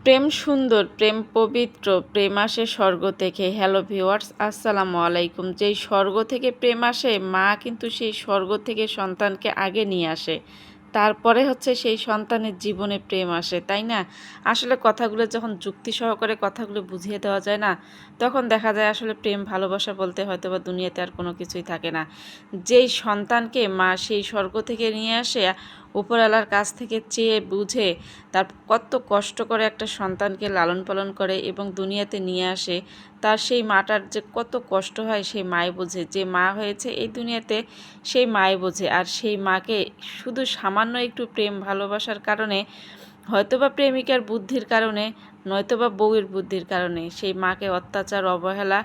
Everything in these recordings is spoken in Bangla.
প্রেম সুন্দর, প্রেম পবিত্র, প্রেম আসে স্বর্গ থেকে। হ্যালো ভিউয়ার্স, আসসালামু আলাইকুম। যেই স্বর্গ থেকে প্রেম আসে, মা কিন্তু সেই স্বর্গ থেকে সন্তানকে আগে নিয়ে আসে। তারপরে হচ্ছে সেই সন্তানের জীবনে প্রেম আসে, তাই না? আসলে কথাগুলো যখন যুক্তি সহকারে কথাগুলো বুঝিয়ে দেওয়া যায় না, তখন দেখা যায় আসলে প্রেম ভালোবাসা বলতে হয়তো বা দুনিয়াতে আর কোনো কিছুই থাকে না। যেই সন্তানকে মা সেই স্বর্গ থেকে নিয়ে আসে, উপরওয়ালার কাছ থেকে চেয়ে বুঝে তার কত কষ্ট করে একটা সন্তানকে লালন পালন করে এবং দুনিয়াতে নিয়ে আসে, তার সেই মাটার যে কত কষ্ট হয় সেই মাই বোঝে। যে মা হয়েছে এই দুনিয়াতে সেই মাই বোঝে। আর সেই মাকে শুধু সামান্য একটু প্রেম ভালোবাসার কারণে, হয়তোবা প্রেমিকার বুদ্ধির কারণে, নয়তোবা বউয়ের বুদ্ধির কারণে সেই মাকে অত্যাচার অবহেলা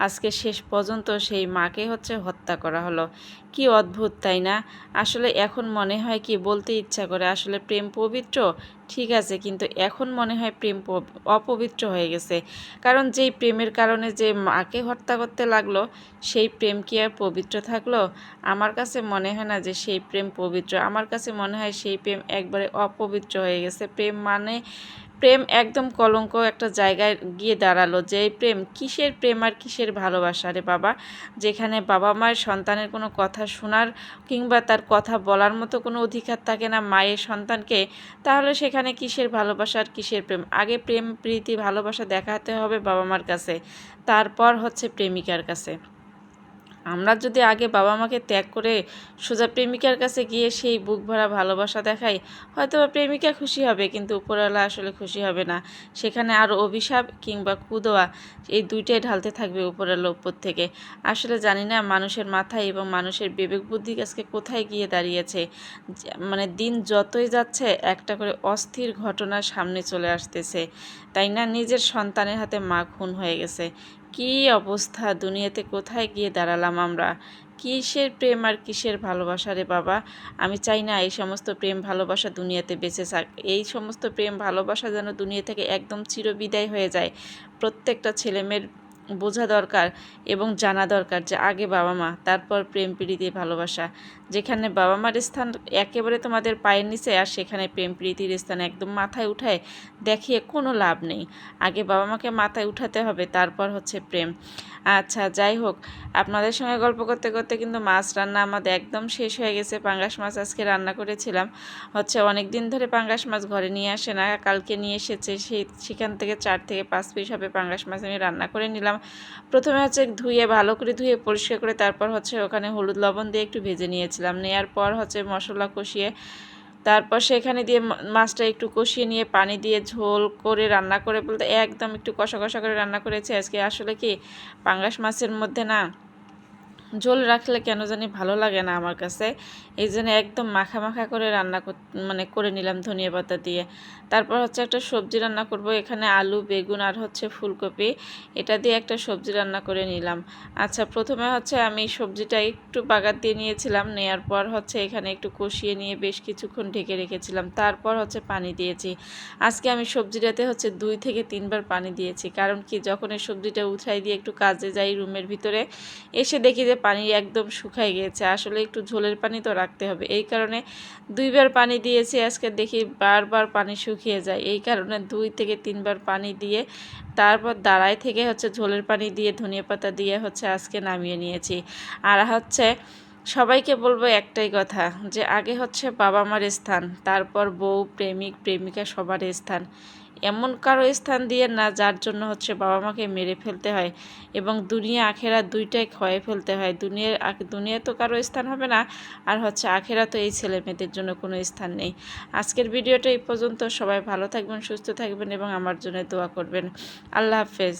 আজকে শেষ পর্যন্ত সেই মাকে হচ্ছে হত্যা করা হলো। কি অদ্ভুত, তাই না? আসলে এখন মনে হয় কি, বলতে ইচ্ছা করে আসলে প্রেম পবিত্র, ঠিক আছে, কিন্তু এখন মনে হয় প্রেম অপবিত্র হয়ে গেছে। কারণ যেই প্রেমের কারণে যে মাকে হত্যা করতে লাগলো, সেই প্রেম কি আর পবিত্র থাকলো? আমার কাছে মনে হয় না যে সেই প্রেম পবিত্র। আমার কাছে মনে হয় সেই প্রেম একবারে অপবিত্র হয়ে গেছে। প্রেম একদম কলঙ্ক একটা জায়গায় গিয়ে দাঁড়ালো। যে প্রেম, কিসের প্রেম আর কিসের ভালোবাসা রে বাবা? যেখানে বাবা মায়ের সন্তানের কোনো কথা শোনার কিংবা তার কথা বলার মতো কোনো অধিকার থাকে না মায়ের সন্তানকে, তাহলে সেখানে কিসের ভালোবাসা আর কিসের প্রেম? আগে প্রেম প্রীতি ভালোবাসা দেখাতে হবে বাবা মার কাছে, তারপর হচ্ছে প্রেমিকার কাছে। আমরা যদি আগে বাবা মাকে ত্যাগ করে সোজা প্রেমিকার কাছে গিয়ে সেই বুক ভরা ভালোবাসা দেখাই, হয়তো বা প্রেমিকা খুশি হবে, কিন্তু উপরওয়ালা আসলে খুশি হবে না। সেখানে আরও অভিশাপ কিংবা কুদোয়া, এই দুইটাই ঢালতে থাকবে উপরওয়ালা উপর থেকে। আসলে জানি না মানুষের মাথায় এবং মানুষের বিবেক বুদ্ধি আজকে কোথায় গিয়ে দাঁড়িয়েছে। মানে দিন যতই যাচ্ছে একটা করে অস্থির ঘটনা সামনে চলে আসতেছে, তাই না? নিজের সন্তানের হাতে মা খুন হয়ে গেছে। কি অবস্থা, দুনিয়াতে কোথায় গিয়ে দাঁড়ালাম আমরা? কিসের প্রেম আর কিসের ভালোবাসা রে বাবা? আমি চাই না এই সমস্ত প্রেম ভালোবাসা দুনিয়াতে বেঁচে থাক। এই সমস্ত প্রেম ভালোবাসা যেন দুনিয়া থেকে একদম চিরবিদায় হয়ে যায়। প্রত্যেকটা ছেলেমেয়ের বোঝা দরকার এবং জানা দরকার যে আগে বাবা মা, তারপর প্রেম প্রীতি ভালোবাসা। যেখানে বাবা মার স্থান একেবারে তোমাদের পায়ের নিচে, আর সেখানে প্রেম প্রীতির স্থান একদম মাথায় উঠায় দেখিয়ে কোনো লাভ নেই। আগে বাবা মাকে মাথায় উঠাতে হবে, তারপর হচ্ছে প্রেম। আচ্ছা, যাই হোক, আপনাদের সঙ্গে গল্প করতে করতে কিন্তু মাছ রান্না আমাদের একদম শেষ হয়ে গেছে। পাঙ্গাস মাছ আজকে রান্না করেছিলাম। অনেক দিন ধরে পাঙ্গাস মাছ ঘরে নিয়ে আসে না, কালকে নিয়ে এসেছে। সেখান থেকে 4 থেকে 5 পিস হবে পাঙ্গাস মাছ আমি রান্না করে নিলাম। প্রথমে ধুয়ে ভালো করে ধুয়ে পরিষ্কার করে তারপর ওখানে হলুদ লবণ দিয়ে একটু ভেজে নিয়েছিলাম। নেওয়ার পর মশলা কষিয়ে তারপর সেখানে দিয়ে মাছটা একটু কষিয়ে নিয়ে পানি দিয়ে ঝোল করে রান্না করে, বলতে একদম একটু কষা কষা করে রান্না করেছি আজকে। আসলে কি, পাঙ্গাস মাছের মধ্যে না ঝোল রাখলে কেন জানি ভালো লাগে না আমার কাছে। এই জন্য একদম মাখা মাখা করে রান্না করে নিলাম ধনিয়া পাতা দিয়ে। তারপর একটা সবজি রান্না করব। এখানে আলু, বেগুন আর ফুলকপি, এটা দিয়ে একটা সবজি রান্না করে নিলাম। আচ্ছা, প্রথমে আমি সবজিটা একটু বাগার দিয়ে নিয়েছিলাম। নেয়ার পর এখানে একটু কষিয়ে নিয়ে বেশ কিছুক্ষণ ঢেকে রেখেছিলাম। তারপর পানি দিয়েছি। আজকে আমি সবজিটাতে 2 থেকে 3 বার পানি দিয়েছি। কারণ কি, যখন এই সবজিটা উঠাই দিয়ে একটু কাজে যাই রুমের ভিতরে, এসে দেখি যে পানি একদম শুকায় গিয়েছে। আসলে একটু ঝোলের পানি তো রাখতে হবে, এই কারণে 2 বার পানি দিয়েছি। আজকে দেখি বারবার পানি শুকিয়ে যায়, এই কারণে 2 থেকে 3 বার পানি দিয়ে তারপর দাঁড়ায় থেকে ঝোলের পানি দিয়ে ধনিয়া পাতা দিয়ে আজকে নামিয়ে নিয়েছি। আর সবাইকে বলবো একটাই কথা, যে আগে বাবা মার স্থান, তারপর বউ, প্রেমিক, প্রেমিকা, সবার স্থান। এমন কারো স্থান দিয়ে না যার জন্য বাবা মাকে মেরে ফেলতে হয় এবং দুনিয়া আখেরাত দুইটাই ক্ষয়ে ফেলতে হয়। দুনিয়া তো কারো স্থান হবে না, আর আখেরাত তো এই ছেলে মেয়েদের জন্য কোনো স্থান নেই। আজকের ভিডিওটা এই পর্যন্ত। সবাই ভালো থাকবেন, সুস্থ থাকবেন এবং আমার জন্য দোয়া করবেন। আল্লাহ হাফেজ।